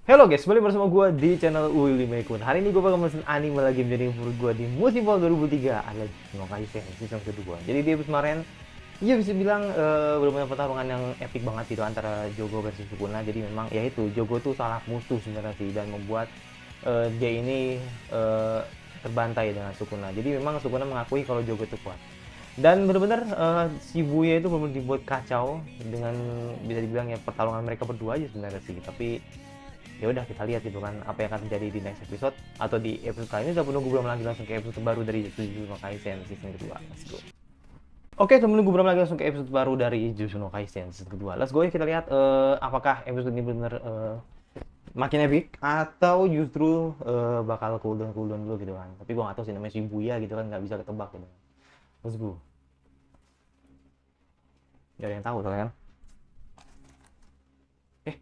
Halo guys, balik bersama gue di channel Willy Mekun. Hari ini gue bakal mesen anime lagi menjadi favorit gue di musim fall 2003 alias no Kaisen season kedua. Jadi di episode kemarin, iya bisa bilang benar-benar pertarungan yang epic banget gitu antara Jogo versus Sukuna. Jadi memang ya itu Jogo tuh salah musuh sebenarnya sih dan membuat dia ini terbantai dengan Sukuna. Jadi memang Sukuna mengakui kalau Jogo itu kuat. Dan benar-benar Shibuya itu benar-benar dibuat kacau dengan bisa dibilang ya pertarungan mereka berdua aja sebenarnya sih. Tapi ya udah kita lihat gitu kan apa yang akan terjadi di next episode atau di episode kali ini. Udah menunggu belum lagi, langsung ke episode baru dari Jujutsu no Kaisen season kedua. Let's go. Oke, sebelum menunggu belum lagi, langsung ke episode baru dari Jujutsu no Kaisen season kedua. Let's go ya, kita lihat apakah episode ini benar makin epic atau justru bakal cooldown cooldown dulu gitu kan. Tapi gua nggak tahu sih, namanya Shibuya gitu kan, nggak bisa ketebak gitu. Let's go. Gak ada yang tahu soalnya kan. Eh,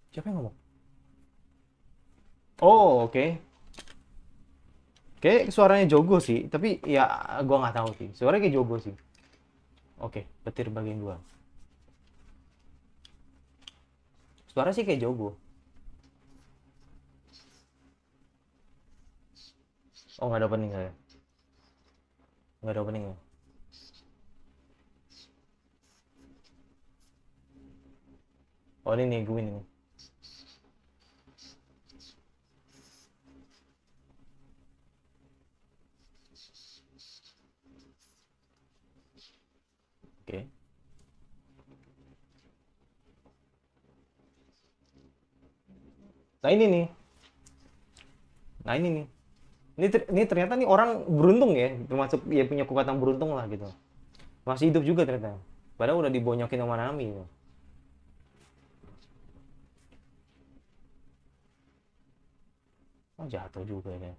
siapa yang ngomong? Oh, oke. Kayak suaranya Jogo sih, tapi ya gua nggak tahu sih. Suaranya kayak Jogo sih. Oke, petir bagian dua. Suara sih kayak Jogo. Oh, nggak ada opening saya. Nggak ada opening ya. Oh, ini nih, gue ini. Oke. Nah, ini nih. Nah, ini nih. Ini ternyata nih orang beruntung ya, termasuk ya punya kekuatan beruntung lah gitu. Masih hidup juga ternyata. Padahal udah dibonyokin sama Nami gitu. Oh, jatuh juga ya.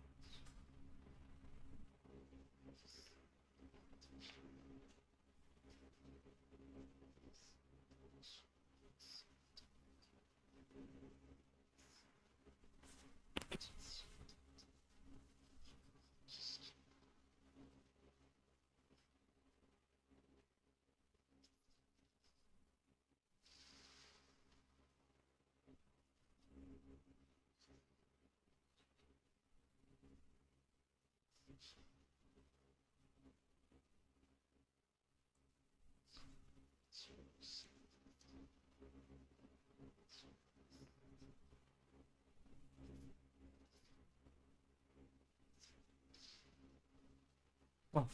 Oh,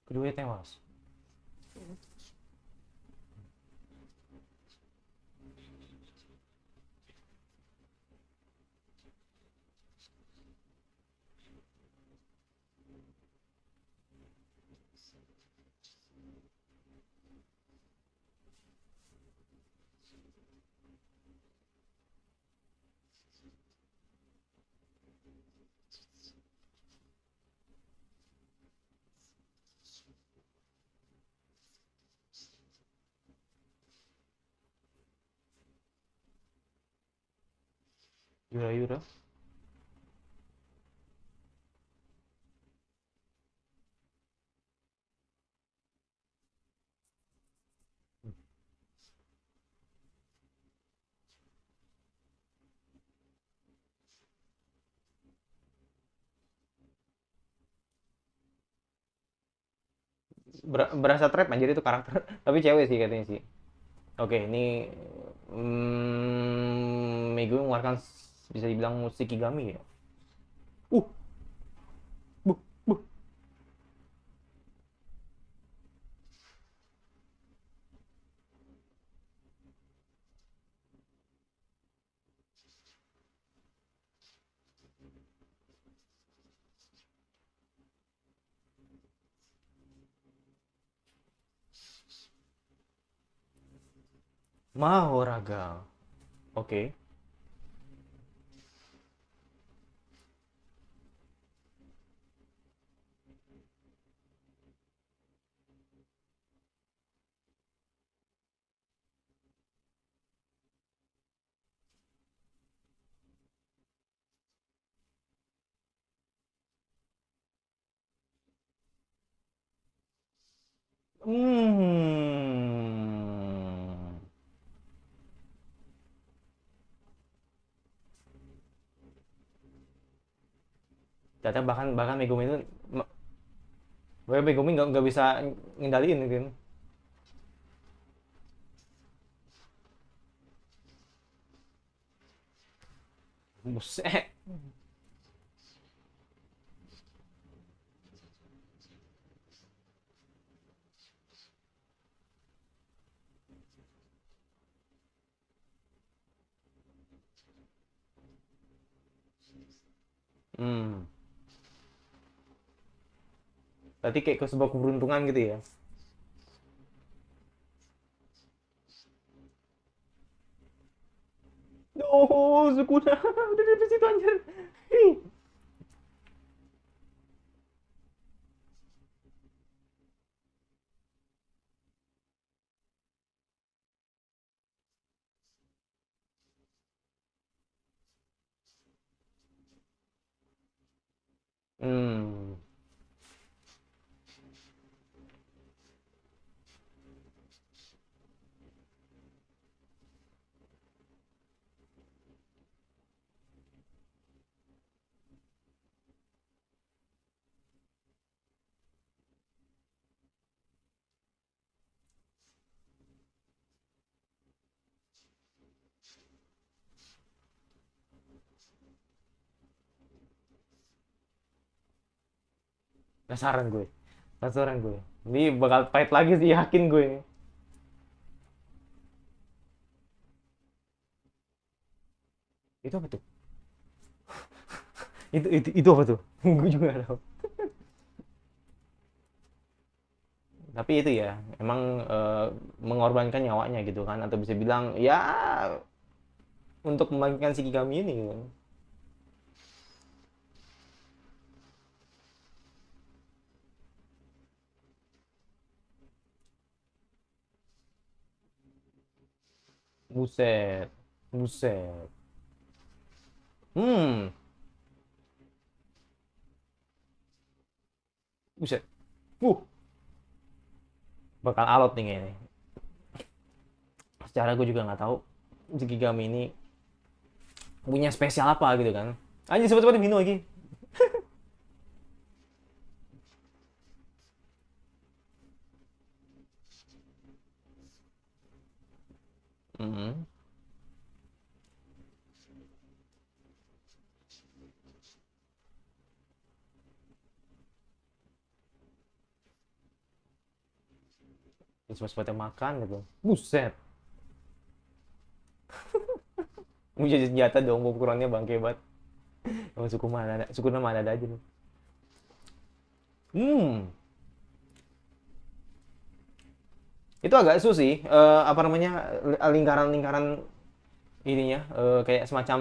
keduanya tewas. Yura Yura. Berasa trap anjir itu karakter. Tapi cewek sih katanya sih. Oke, ini Megu mengeluarkan bisa dibilang musik Kigami ya. Uh, buh, buh. Mahoraga. Oke. Hmm. Ternyata bahkan bahkan Megumi itu bahkan Megumi nggak bisa ngendaliin gitu. Buset. Hmm. Berarti kayak ke sebuah keberuntungan gitu ya. Oh, Sukuna. Udah di situ anjir. Ih. Hmm. Penasaran gue. Penasaran gue. Ini bakal fight lagi sih, yakin gue ini. Itu apa tuh? Itu apa tuh? Gue juga gak tahu. Tapi itu ya, emang mengorbankan nyawanya gitu kan, atau bisa bilang ya untuk membangkitkan si Kigami ini gitu kan. Buset. Buset. Hmm. Buset. Uh, bakal alot nih kayaknya. Secara gue juga nggak tahu si Kigami ini punya spesial apa gitu kan. Anjir cepet-cepet minum lagi. Hmm. Cepet-cepet makan gitu. Buset. Mau jadi senjata dong ukurannya bangke banget. Emang suku nama ada aja nih. Hmm. Itu agak susah sih. Apa namanya, lingkaran-lingkaran ininya, kayak semacam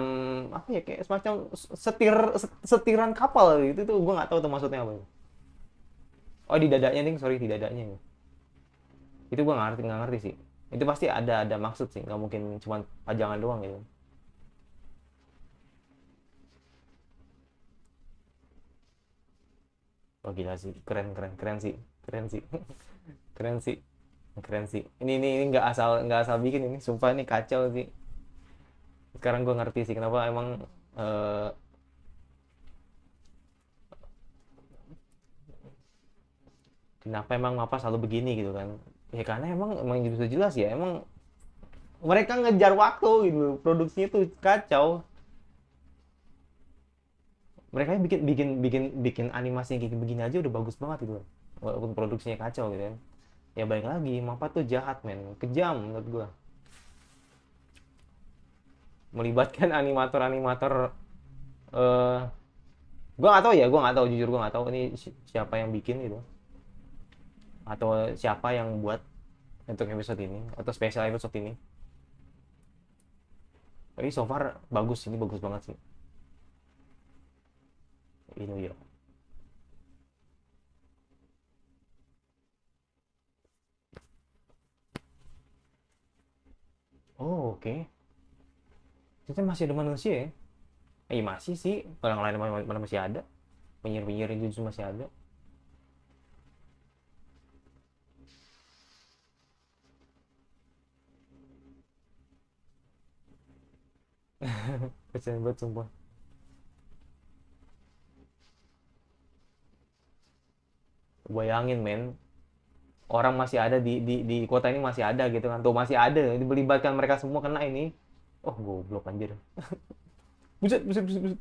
apa ya, kayak semacam setiran kapal gitu tuh, gue nggak tahu tuh maksudnya apa. Oh, di dadanya nih, sorry, di dadanya ya. Itu gue nggak ngerti sih. Itu pasti ada maksud sih, nggak mungkin cuma pajangan doang gitu. Wah gila sih, keren keren keren sih, keren sih. Keren sih, keren sih. Ini nggak asal bikin ini, sumpah ini kacau sih. Sekarang gue ngerti sih kenapa emang, eh, kenapa emang apa selalu begini gitu kan. Ya karena emang jelas ya, emang mereka ngejar waktu gitu, produksinya tuh kacau. Mereka bikin bikin bikin bikin animasi yang kayak begini aja udah bagus banget gitu, walaupun produksinya kacau gitu kan. Ya balik lagi, Mappa tuh jahat men, kejam menurut gua, melibatkan animator-animator. eh Gua nggak tahu ya, gua nggak tahu, jujur gua nggak tahu ini siapa yang bikin gitu, atau siapa yang buat untuk episode ini atau spesial episode ini. Tapi so far bagus, ini bagus banget sih. Ini ya. Oh, oke. Kita masih ada manusia ya? Masih sih. Orang lain mana masih ada. Penyihir-penyihir itu justru masih ada. Kasian banget sumpah. Bayangin men, orang masih ada di kota ini masih ada gitu kan. Tuh masih ada, dibelibatkan mereka semua kena ini. Oh, goblok anjir. Buset, buset, buset, buset.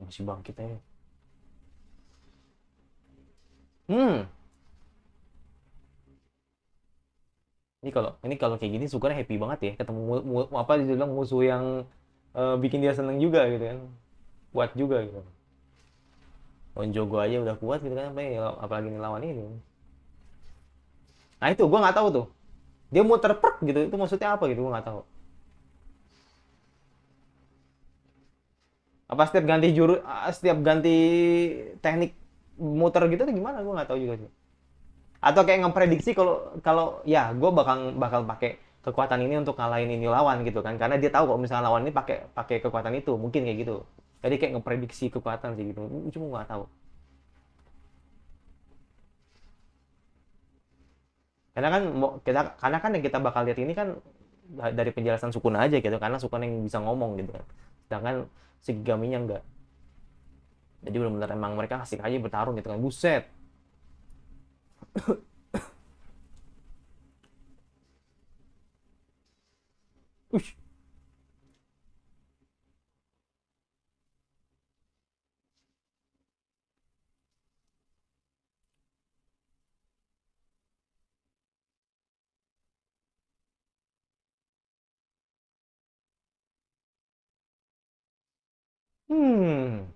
Masih bangkit aja. Hmm, ini kalau kayak gini Sukuna happy banget ya ketemu apa dibilang musuh yang bikin dia seneng juga gitu kan. Kuat juga gitu. Onjogo aja udah kuat gitu kan, apalagi ngelawan ini. Nah itu gue nggak tahu tuh. Dia muter perk gitu, itu maksudnya apa gitu gue nggak tahu. Apa setiap ganti teknik muter gitu tuh gimana? Gue nggak tahu juga sih. Atau kayak ngeprediksi kalau kalau ya gue bakal bakal pakai kekuatan ini untuk ngalahin ini lawan gitu kan, karena dia tahu kalau misalnya lawan ini pakai pakai kekuatan itu mungkin kayak gitu. Jadi kayak ngeprediksi kekuatan sih gitu, cuma nggak tahu. Karena kan karena kan yang kita bakal lihat ini kan dari penjelasan Sukuna aja gitu, karena Sukuna yang bisa ngomong gitu kan, sedangkan si Gaminya enggak. Jadi benar-benar emang mereka asik aja bertarung gitu kan, buset. Ush. Hmm,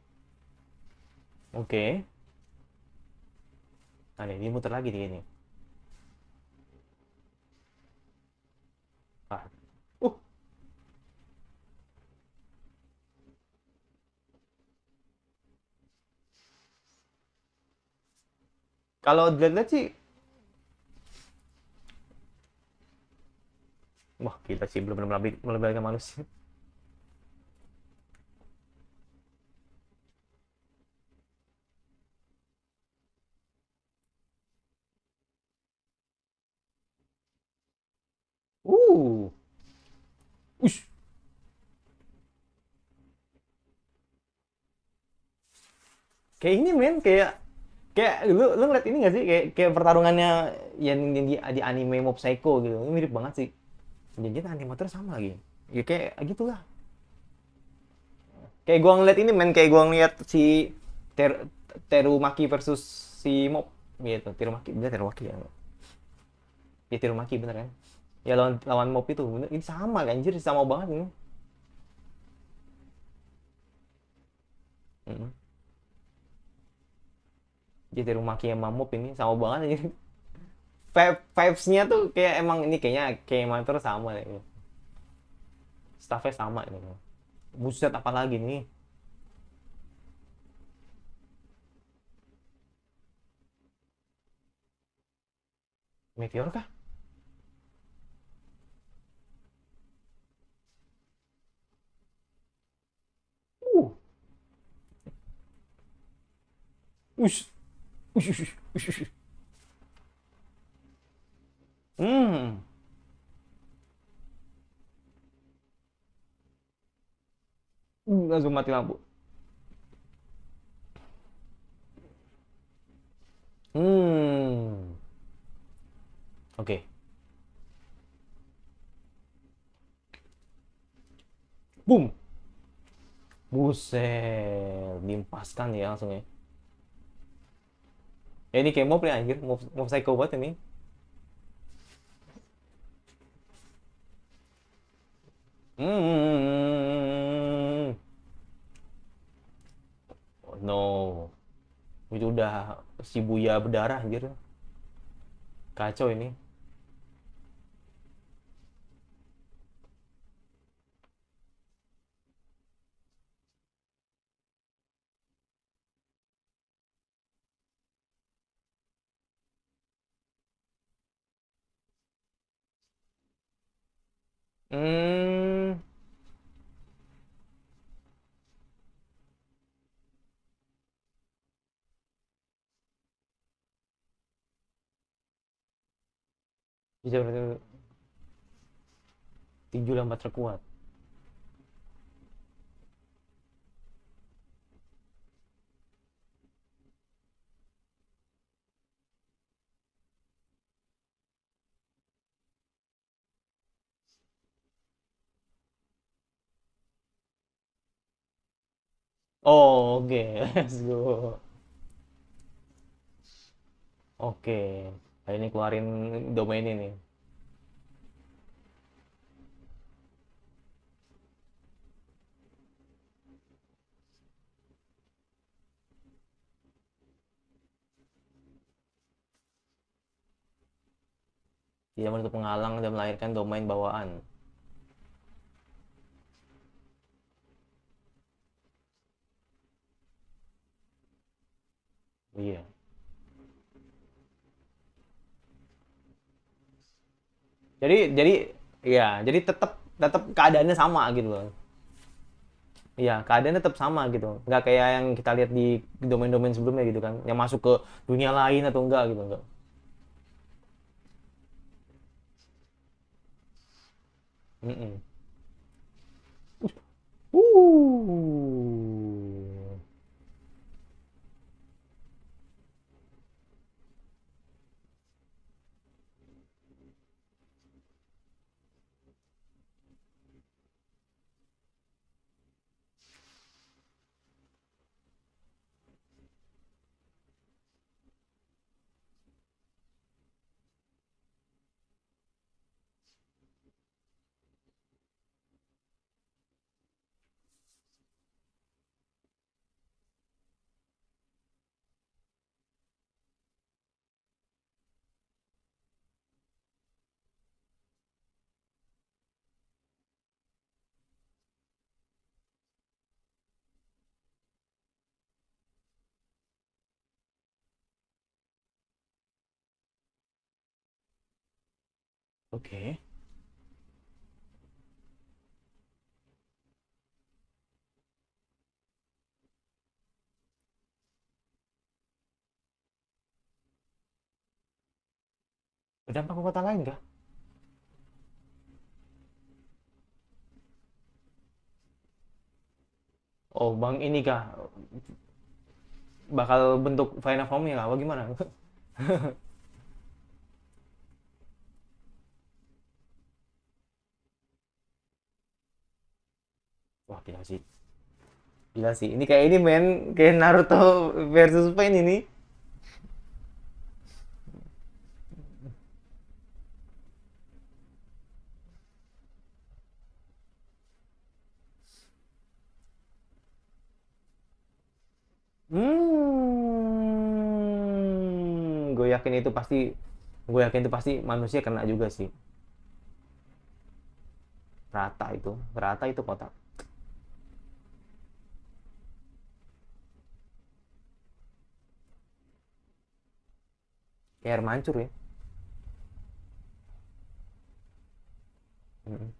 oke. Nah, ini muter lagi nih ini. Ah. Uh, kalau dilihat sih, wah kita sih belum melebih manusia. Uh, ush. Kayak ini men, kayak kayak lu ngeliat ini gak sih, kayak kayak pertarungannya yang di anime Mob Psycho gitu. Ini mirip banget sih. Janjian animator sama lagi. Ya kayak gitulah. Kayak gua ngeliat ini men, kayak gua ngeliat si Terumaki versus si Mob gitu. Terumaki, bener Terumaki ya. Ya Terumaki bener kan? Ya lawan lawan Mob itu bener. Ini sama anjir, sama banget ini. Mm. Ya Terumaki sama Mob ini sama banget anjir. Vibes-nya tuh kayak emang ini kayaknya kayak animator sama deh. Staffnya sama ini. Buset apa lagi nih? Meteor kah? Uh, ush, ush, ush, ush, ush. Hmm, langsung mati lampu. Hmm, oke. Boom. Buset, diempaskan ya langsung ya. Ya ini kayak mob ya anjir, mob psycho banget ini. Hmm. Oh, no. udah Shibuya berdarah anjir. Kacau ini. Hmm, bisa berarti tinju lambat terkuat. Oh, oke. Let's go. Oke. Kali ini keluarin domain ini. Tidak menutup penghalang dan melahirkan domain bawaan. Iya. Jadi ya, jadi tetap tetap keadaannya sama gitu loh. Iya, keadaannya tetap sama gitu. Nggak kayak yang kita lihat di domain-domain sebelumnya gitu kan, yang masuk ke dunia lain atau enggak gitu enggak. Mm-mm. Uh. Oke. Berdampak ke kota lain kah? Oh, Bang ini kah? Bakal bentuk final form-nya kah? Apa gimana? Wah, gila sih. Gila sih. Ini kayak ini men, kayak Naruto versus Pain ini. Gue yakin itu pasti, gue yakin itu pasti manusia kena juga sih. Rata itu kotak. Kayak air mancur ya. Mm.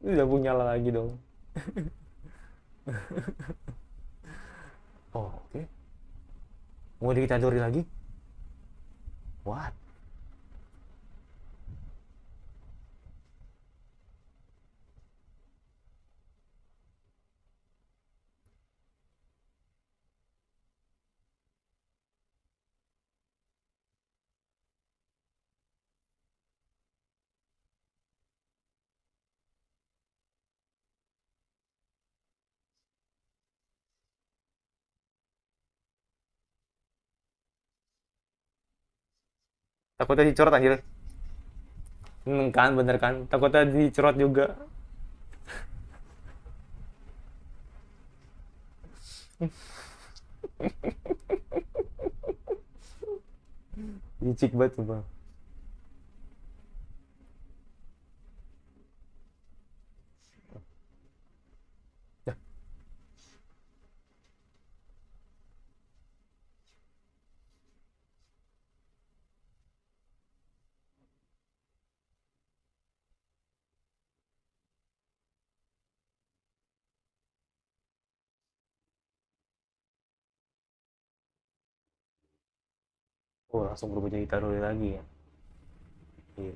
Udah punya lagi dong. Oh, oke. Okay. Mau diktatori lagi? What? Takutnya dicorot anjir. Kan bener kan? Takutnya dicerot juga. Licik banget sumpah. Ya, oh langsung berubah jadi Itadori lagi ya. Iya.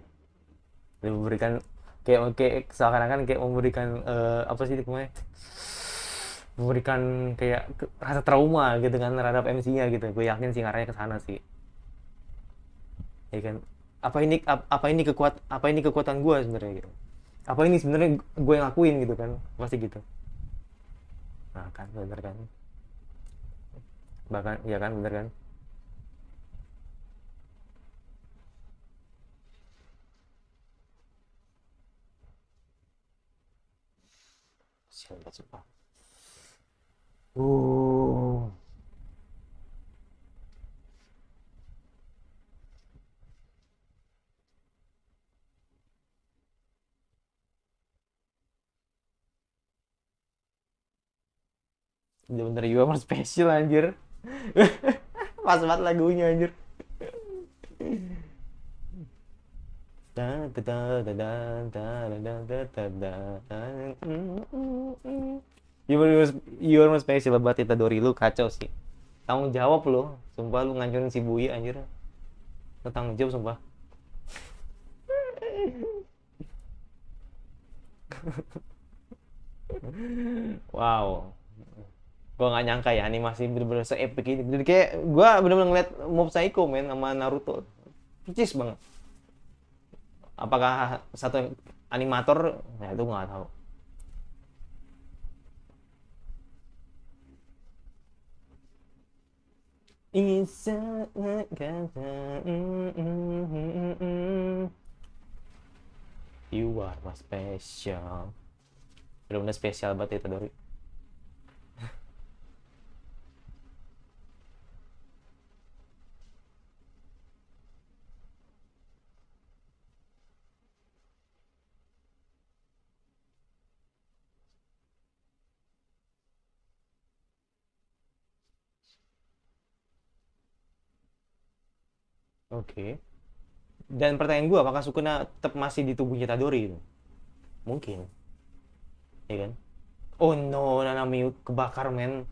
Dia memberikan kayak seakan-akan kayak memberikan apa sih itu namanya? Memberikan kayak rasa trauma gitu kan terhadap MC-nya gitu. Gue yakin sih ngarahnya ke sana sih. Ya kan? Apa ini kekuatan gue sebenarnya gitu. Apa ini sebenarnya gue yang lakuin gitu kan. Pasti gitu. Nah kan bener kan. Bahkan ya kan bener kan. Siapa coba. Uh, bener-bener you are special anjir. Pas banget lagunya anjir. You are my special banget Itadori lu kacau sih. Tanggung jawab lo, sumpah lu ngancurin si Buya anjir. Lu tanggung jawab sumpah. Wow. Gua nggak nyangka ya animasi bener-bener se-epic ini. Jadi kayak gua bener-bener ngeliat Mob Psycho men sama Naruto. Percis banget. Apakah satu animator? Nah itu nggak tahu. Isa kata you are my special. Bener-bener spesial banget itu Dori. Oke. Okay. Dan pertanyaan gue, apakah Sukuna tetap masih di tubuhnya Tadori itu? Mungkin, ya kan? Oh no, Nanami kebakar men.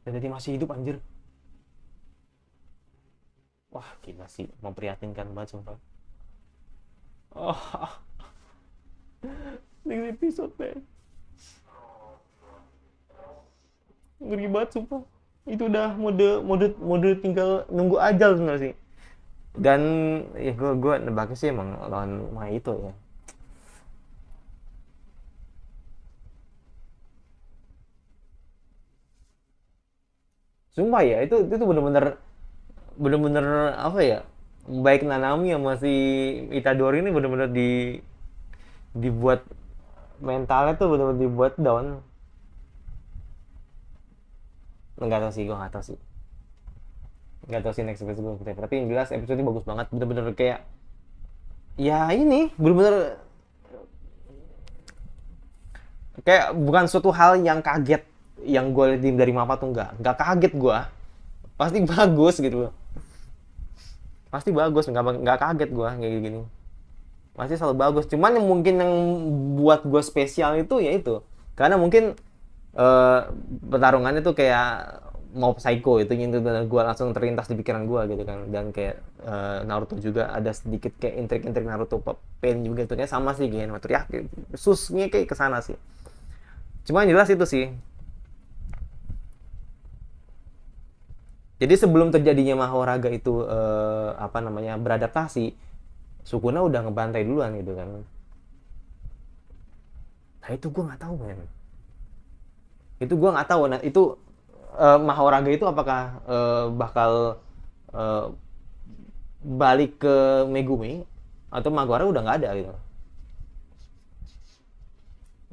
Dan jadi masih hidup anjir. Wah gila sih, memprihatinkan banget sumpah. Oh, ini episode men. Ngeri banget sumpah. Itu udah mode mode mode tinggal nunggu ajal sebenarnya sih. Dan ya gue nebaknya sih emang lawan Mai itu ya. Sumpah ya, itu bener-bener bener-bener apa ya? Baik Nanami sama si Itadori ini bener-bener dibuat mentalnya tuh bener-bener dibuat down. Nggak tahu sih, gue nggak tahu sih. Nggak tahu sih next episode gue seperti apa. Tapi yang jelas episode ini bagus banget, bener-bener kayak ya ini bener-bener kayak bukan suatu hal yang kaget yang gue lihat dari mapa tuh nggak kaget gue, pasti bagus gitu loh, pasti bagus, nggak kaget gue kayak gini, pasti selalu bagus. Cuman yang mungkin yang buat gue spesial itu ya itu karena mungkin eh, pertarungannya tuh kayak mau psycho itu yang gue langsung terlintas di pikiran gue gitu kan. Dan kayak Naruto juga ada sedikit kayak intrik-intrik Naruto pain juga tuh kayak sama sih gini motor ya, susnya kayak kesana sih. Cuma yang jelas itu sih. Jadi sebelum terjadinya Mahoraga itu apa namanya beradaptasi, Sukuna udah ngebantai duluan gitu kan. Nah itu gue nggak tahu men. Itu gue nggak tahu. Nah itu Mahoraga itu apakah bakal uh, balik ke Megumi atau Maguara udah nggak ada gitu.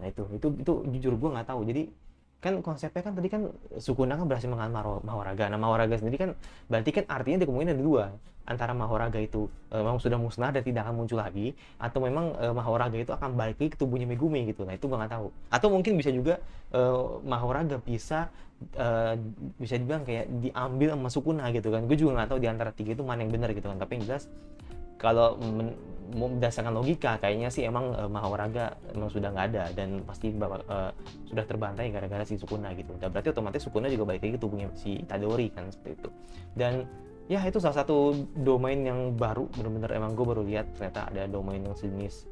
Nah itu jujur gue nggak tahu. Jadi kan konsepnya kan tadi kan Sukuna kan berhasil mengalahkan Mahoraga. Nah Mahoraga sendiri kan berarti kan artinya ada kemungkinan ada dua, antara Mahoraga itu memang sudah musnah dan tidak akan muncul lagi, atau memang Mahoraga itu akan balik lagi ke tubuhnya Megumi gitu. Nah itu gue nggak tahu. Atau mungkin bisa juga Mahoraga bisa dibilang kayak diambil sama Sukuna gitu kan. Gue juga nggak tahu di antara tiga itu mana yang benar gitu kan. Tapi yang jelas kalau berdasarkan logika kayaknya sih emang Mahoraga emang sudah nggak ada dan pasti sudah terbantai gara-gara si Sukuna gitu. Dan berarti otomatis Sukuna juga balik lagi ke tubuhnya si Itadori kan, seperti itu. Dan ya itu salah satu domain yang baru, bener-bener emang gue baru lihat ternyata ada domain yang sejenis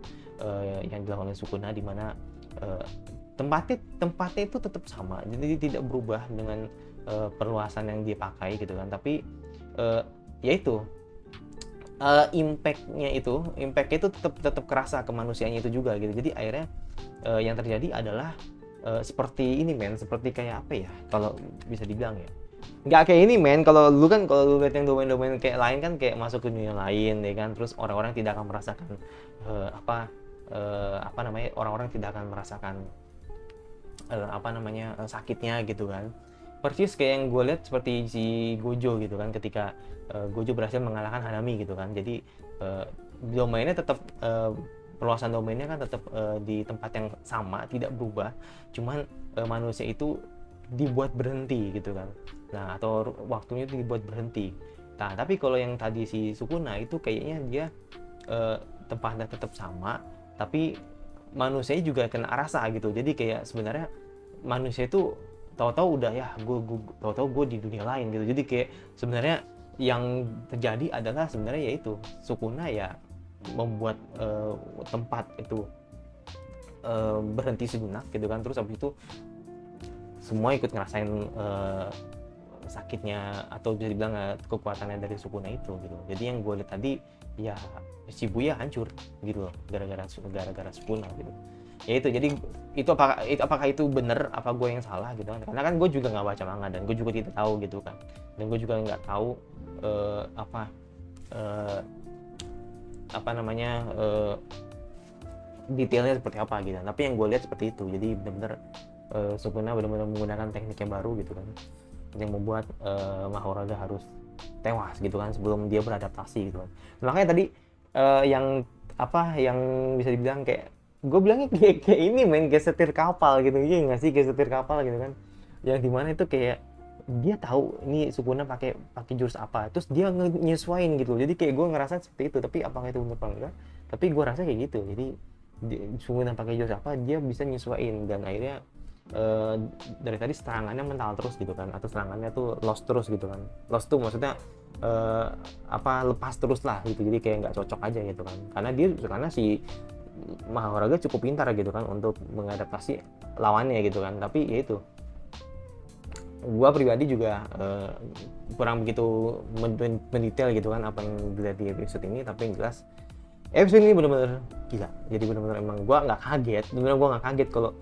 yang dilakukan oleh Sukuna, di mana tempatnya itu tetap sama, jadi tidak berubah dengan perluasan yang dia pakai gitu kan. Tapi yaitu impactnya itu tetap kerasa ke manusianya itu juga gitu. Jadi akhirnya yang terjadi adalah seperti ini seperti kayak apa ya, kalau bisa dibilang ya, nggak kayak ini kalau lu lihat yang domain-domain kayak lain kan, kayak masuk ke dunia lain ya kan, terus orang-orang tidak akan merasakan orang-orang tidak akan merasakan sakitnya gitu kan. Persis kayak yang gue lihat seperti si Gojo gitu kan, ketika Gojo berhasil mengalahkan Hanami gitu kan. Jadi domainnya tetap perluasan domainnya kan tetap di tempat yang sama, tidak berubah, cuman manusia itu dibuat berhenti gitu kan. Nah, atau waktunya itu dibuat berhenti. Nah, tapi kalau yang tadi si Sukuna itu kayaknya dia tempatnya tetap sama, tapi manusianya juga kena rasa gitu. Jadi kayak sebenarnya manusia itu tahu-tahu udah ya tahu-tahu gue di dunia lain gitu. Jadi kayak sebenarnya yang terjadi adalah sebenarnya yaitu Sukuna ya membuat tempat itu berhenti sejenak gitu kan. Terus habis itu semua ikut ngerasain sakitnya atau bisa dibilang kekuatannya dari Sukuna itu gitu. Jadi yang gue lihat tadi ya Shibuya hancur gitu loh, gara-gara Sukuna gitu. Ya itu, jadi itu apakah itu benar apa gue yang salah gitu kan, karena kan gue juga nggak baca manga dan gue juga tidak tahu gitu kan, dan gue juga nggak tahu detailnya seperti apa gitu. Tapi yang gue lihat seperti itu, jadi benar-benar Sukuna benar-benar menggunakan teknik yang baru gitu kan, yang membuat Mahoraga harus tewas gitu kan sebelum dia beradaptasi gitu kan. Makanya tadi yang bisa dibilang kayak gue bilangnya kayak ini kayak setir kapal gitu, iya nggak sih, kayak setir kapal gitu kan, yang dimana itu kayak dia tahu ini Sukuna pakai jurus apa, terus dia nyesuain gitu. Jadi kayak gue ngerasa seperti itu, tapi apakah itu benar apa enggak, tapi gue rasa kayak gitu. Jadi Sukuna pakai jurus apa dia bisa nyesuain, dan akhirnya dari tadi serangannya mental terus gitu kan, atau serangannya tuh lost terus gitu kan. Lost tuh maksudnya lepas terus lah gitu, jadi kayak nggak cocok aja gitu kan, karena si Mahoraga cukup pintar gitu kan untuk mengadaptasi lawannya gitu kan. Tapi ya itu, gua pribadi juga kurang begitu mendetail gitu kan apa yang dilihat di episode ini. Tapi yang jelas episode ini benar-benar gila, jadi benar-benar emang gua nggak kaget kalau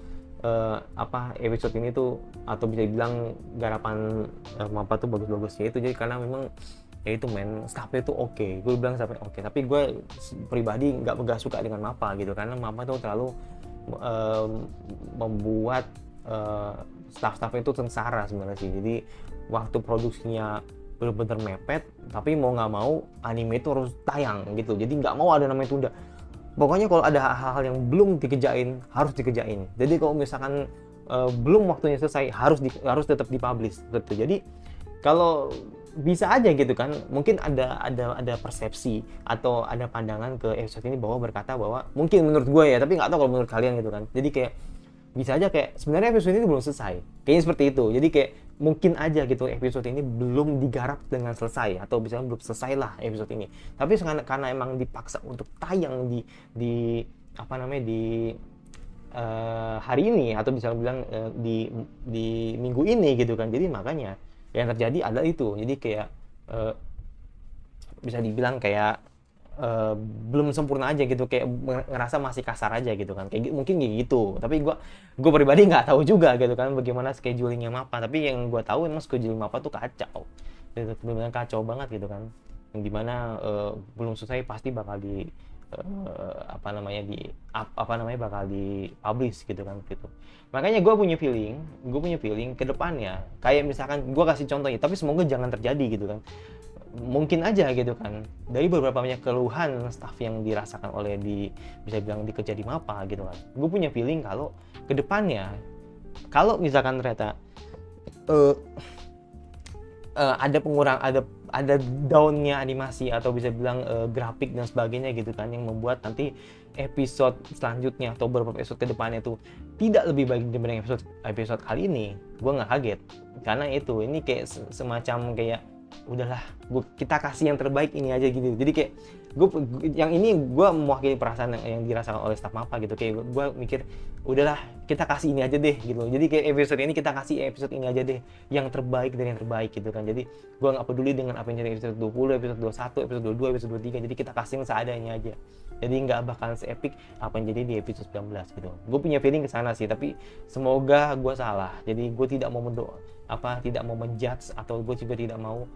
episode ini tuh, atau bisa dibilang garapan Mappa tuh bagus-bagusnya itu. Jadi karena memang ya itu staffnya tuh oke. Gue bilang staffnya oke, tapi gue pribadi nggak suka dengan Mappa gitu, karena Mappa tuh terlalu membuat staff-staffnya itu sengsara sebenarnya sih. Jadi waktu produksinya benar-benar mepet, tapi mau nggak mau anime itu harus tayang gitu, jadi nggak mau ada namanya tunda. Pokoknya kalau ada hal-hal yang belum dikerjain harus dikerjain. Jadi kalau misalkan belum waktunya selesai harus tetap dipublish gitu. Jadi kalau bisa aja gitu kan, mungkin ada persepsi atau ada pandangan ke episode ini berkata bahwa mungkin menurut gue ya, tapi nggak tahu kalau menurut kalian gitu kan. Jadi kayak bisa aja kayak sebenarnya episode ini belum selesai, kayaknya seperti itu. Jadi kayak mungkin aja gitu episode ini belum digarap dengan selesai, atau bisa belum selesai lah episode ini, tapi karena emang dipaksa untuk tayang di hari ini, atau bisa bilang di minggu ini gitu kan. Jadi makanya yang terjadi adalah itu. Jadi kayak bisa dibilang kayak belum sempurna aja gitu, kayak ngerasa masih kasar aja gitu kan, kayak mungkin gitu. Tapi gue pribadi nggak tahu juga gitu kan bagaimana schedulingnya Mappa. Tapi yang gue tahu emang scheduling Mappa tuh kacau, benar-benar kacau banget gitu kan, yang dimana belum selesai pasti bakal apa namanya bakal di publish gitu kan gitu. Makanya gue punya feeling ke depannya kayak misalkan gue kasih contohnya, tapi semoga jangan terjadi gitu kan. Mungkin aja gitu kan, dari beberapa banyak keluhan staff yang dirasakan oleh bisa bilang di kerja di Mapa gitu kan, gue punya feeling kalau kedepannya kalau misalkan ternyata ada downnya animasi atau bisa bilang grafik dan sebagainya gitu kan, yang membuat nanti episode selanjutnya atau beberapa episode kedepannya itu tidak lebih baik dibanding episode kali ini, gue nggak kaget. Karena ini kayak semacam kayak udahlah, kita kasih yang terbaik ini aja gitu. Jadi kayak gue mewakili perasaan yang dirasakan oleh staf Mapa gitu. Kayak gue mikir udahlah, kita kasih ini aja deh gitu. Jadi kayak episode ini kita kasih episode ini aja deh, yang terbaik dari yang terbaik gitu kan. Jadi gue nggak peduli dengan apa yang jadi episode 20, episode 21, episode 22, episode 23. Jadi kita kasih yang seadanya aja. Jadi nggak bakal se-epic apa yang jadi di episode 19 gitu. Gue punya feeling ke sana sih, tapi semoga gue salah. Jadi gue tidak mau tidak mau menjudge, atau gue juga tidak mau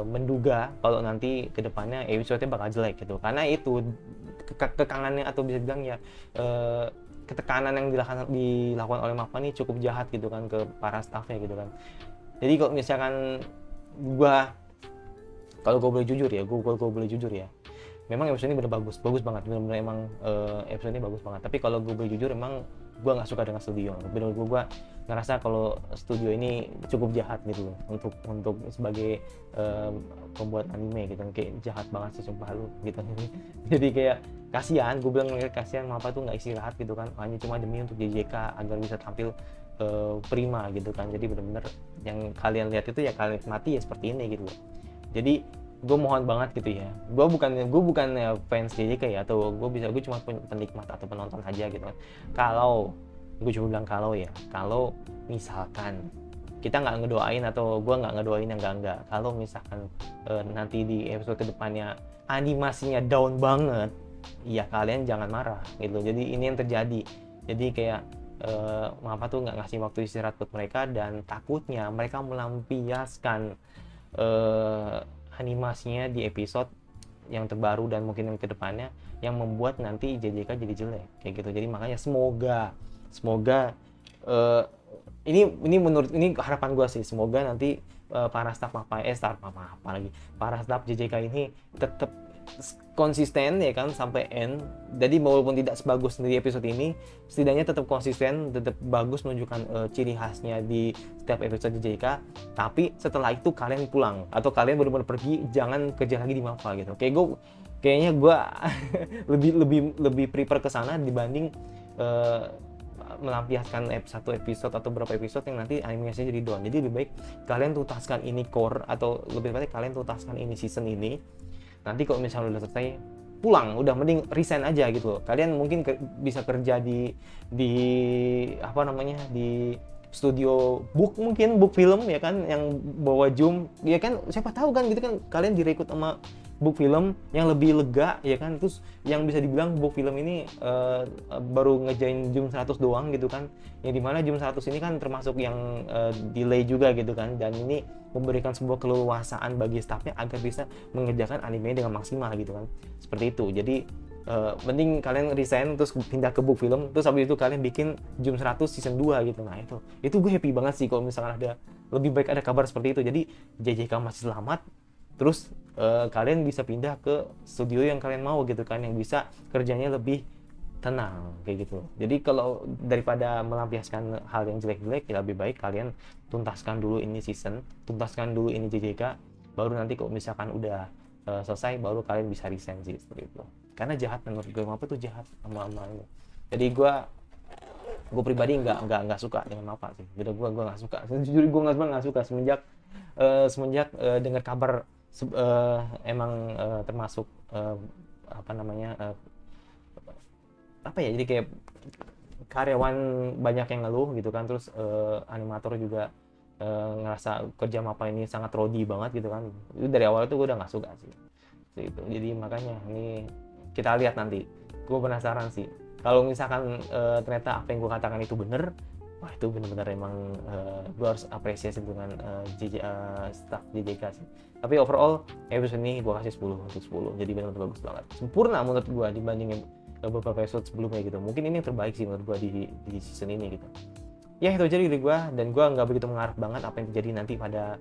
menduga kalau nanti kedepannya episode-nya bakal jelek gitu. Karena itu kekangannya atau bisa bilang ya ketekanan yang dilakukan oleh Mapa ini cukup jahat gitu kan ke para staffnya gitu kan. Jadi kalau misalkan kalau gue boleh jujur ya, memang episode ini bener bagus banget, bener-bener emang episode ini bagus banget. Tapi kalau gue boleh jujur, emang gue nggak suka dengan studio. Bener gue ngerasa kalau studio ini cukup jahat gitu untuk sebagai pembuat anime gitu, kayak jahat banget sih sumpah lu gitu. Jadi kayak kasihan, gue bilang kasihan Mapa tuh nggak istirahat gitu kan, hanya cuma demi untuk JJK agar bisa tampil prima gitu kan. Jadi bener-bener yang kalian lihat itu ya kalian mati ya seperti ini gitu. Jadi gue mohon banget gitu ya, gue bukan fans JJK ya, atau gue cuma penikmat atau penonton aja gitu kan. Kalau misalkan kita nggak ngedoain, atau gue nggak ngedoain yang enggak, kalau misalkan nanti di episode kedepannya animasinya down banget, ya kalian jangan marah gitu. Jadi ini yang terjadi. Jadi kayak Mapa tuh nggak ngasih waktu istirahat buat mereka, dan takutnya mereka melampiaskan animasinya di episode yang terbaru dan mungkin yang kedepannya, yang membuat nanti JJK jadi jelek kayak gitu. Jadi makanya semoga ini harapan gue sih, semoga nanti para staf JJK ini tetap konsisten ya kan sampai end. Jadi walaupun tidak sebagus di episode ini, setidaknya tetap konsisten, tetap bagus menunjukkan ciri khasnya di setiap episode JJK. Tapi setelah itu kalian pulang atau kalian benar-benar pergi, jangan kerja lagi di Mapa gitu. Kayaknya gue lebih prefer ke sana dibanding melampiaskan satu episode atau berapa episode yang nanti animasinya jadi down. Jadi lebih baik kalian tuntaskan ini core, atau lebih baik kalian tuntaskan ini season ini. Nanti kalau misalnya udah selesai, pulang, udah mending resign aja gitu loh. Kalian mungkin bisa kerja di studio book film ya kan, yang bawa Zoom ya kan, siapa tahu kan gitu kan, kalian direkrut sama book film yang lebih lega ya kan. Terus yang bisa dibilang book film ini baru ngejain Zoom 100 doang gitu kan, yang dimana Zoom 100 ini kan termasuk yang delay juga gitu kan, dan ini memberikan sebuah keleluasaan bagi staffnya agar bisa mengerjakan anime dengan maksimal gitu kan, seperti itu. Jadi mending kalian resign terus pindah ke book film, terus habis itu kalian bikin Zoom 100 season 2 gitu. Nah itu gue happy banget sih kalau misalkan lebih baik ada kabar seperti itu. Jadi JJK masih selamat, terus kalian bisa pindah ke studio yang kalian mau gitu kan, yang bisa kerjanya lebih tenang kayak gitu. Jadi kalau daripada melampiaskan hal yang jelek-jelek, ya lebih baik kalian tuntaskan dulu ini season, tuntaskan dulu ini JJK, baru nanti kalau misalkan udah selesai, baru kalian bisa resign sih, seperti itu. Karena jahat, menurut gue Mapa tuh jahat sama ini. Jadi gue pribadi nggak suka dengan Mapa sih. Jadi gue nggak suka. Jujur gue nggak suka semenjak dengar kabar termasuk jadi kayak karyawan banyak yang ngeluh gitu kan. Terus animator juga ngerasa kerja Mapa ini sangat rodi banget gitu kan. Itu dari awal tuh gue udah nggak suka sih gitu. Jadi makanya ini kita lihat nanti. Gue penasaran sih kalau misalkan ternyata apa yang gue katakan itu bener, wah itu benar-benar emang gue harus apresiasi dengan staff JJK sih. Tapi overall episode ini gue kasih 10 untuk 10, jadi benar-benar bagus banget, sempurna menurut gue dibandingin beberapa episode sebelumnya gitu. Mungkin ini yang terbaik sih menurut gue di season ini gitu. Ya itu aja dari gue, dan gue nggak begitu mengharap banget apa yang terjadi nanti pada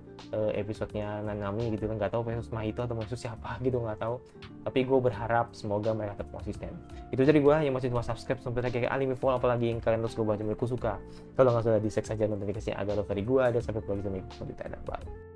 episodenya Nanami gitu kan. Nggak tahu episode Mahito atau episode siapa gitu, nggak tahu, tapi gue berharap semoga mereka tetap konsisten. Itu dari gue. Yang masih cuma subscribe sampai kayak anime follow, apalagi yang kalian terus gue baca, menurutku suka, kalau nggak salah di seks aja notifikasinya agar dari gue. Dan sampai berjumpa di video selanjutnya. Bye.